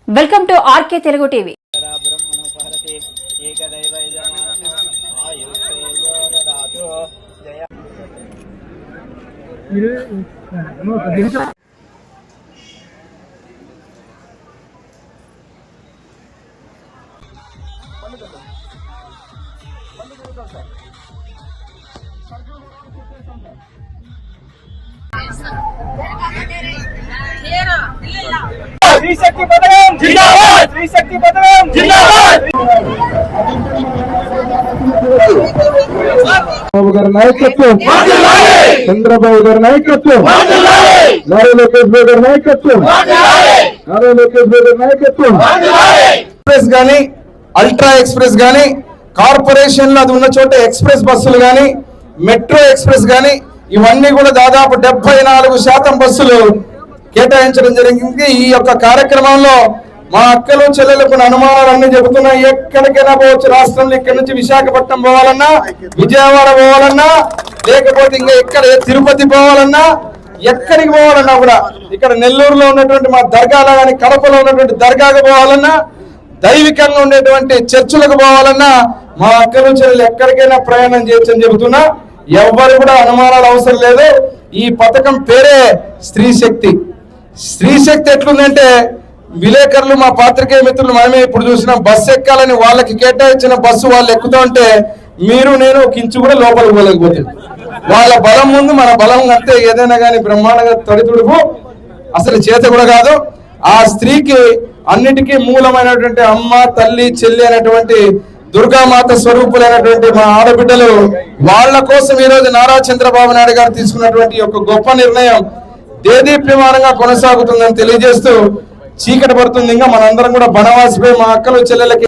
Welcome to RK Telugu TV. Srishakti పథకం జిందాబాద్, శ్రీశక్తి పథకం జిందాబాద్. బాబు గారి నాయకత్వం, చంద్రబాబు గారి నాయకత్వం, నారా లోకేష్ బాబు గారి నాయకత్వం, నారా లోకేష్ బాబు గారి నాయకత్వం. ఎక్స్ప్రెస్ గానీ, అల్ట్రా ఎక్స్ప్రెస్ గానీ, కార్పొరేషన్ లో అది ఉన్న చోట ఎక్స్ప్రెస్ బస్సులు గానీ, మెట్రో ఎక్స్ప్రెస్ గానీ, ఇవన్నీ కూడా దాదాపు 74% బస్సులు కేటాయించడం జరిగింది. ఈ యొక్క కార్యక్రమంలో మా అక్కలు చెల్లెలకు అనుమానాలన్నీ చెబుతున్నాయి. ఎక్కడికైనా పోవచ్చు రాష్ట్రంలో, ఇక్కడి నుంచి విశాఖపట్నం పోవాలన్నా, విజయవాడ పోవాలన్నా, లేకపోతే ఇంకా ఎక్కడ తిరుపతి పోవాలన్నా, ఎక్కడికి పోవాలన్నా కూడా, ఇక్కడ నెల్లూరులో ఉన్నటువంటి మా దర్గాలో కానీ, కడపలో ఉన్నటువంటి దర్గాకు పోవాలన్నా, దైవికంగా ఉండేటువంటి చర్చిలకు పోవాలన్నా మా అక్కలు చెల్లెలు ఎక్కడికైనా ప్రయాణం చేయొచ్చని చెబుతున్నా. ఎవ్వరు కూడా అనుమానాలు అవసరం లేదు. ఈ పథకం పేరే స్త్రీ శక్తి. స్త్రీ శక్తి ఎట్లుందంటే, విలేకరులు మా పాత్రికేయ మిత్రులు మనమే ఇప్పుడు చూసిన బస్సు ఎక్కాలని వాళ్ళకి కేటాయించిన బస్సు వాళ్ళు ఎక్కుతూ ఉంటే మీరు నేను ఒక ఇంచు కూడా లోపలికి పోలేకపోతుంది. వాళ్ళ బలం ముందు మన బలం అంతే. ఏదైనా కానీ బ్రహ్మాండంగా తడితుడుపు అసలు చేత కూడా కాదు. ఆ స్త్రీకి అన్నిటికీ మూలమైనటువంటి అమ్మ, తల్లి, చెల్లి అనేటువంటి దుర్గామాత స్వరూపులైనటువంటి మా ఆడబిడ్డలు, వాళ్ళ కోసం ఈ రోజు నారా చంద్రబాబు నాయుడు గారు తీసుకున్నటువంటి ఒక గొప్ప నిర్ణయం దేదీప్యమానంగా కొనసాగుతుందని తెలియజేస్తూ, చీకటి పడుతుంది, ఇంకా మనందరం కూడా బనవాసిపోయి మా అక్కలు చెల్లెలకి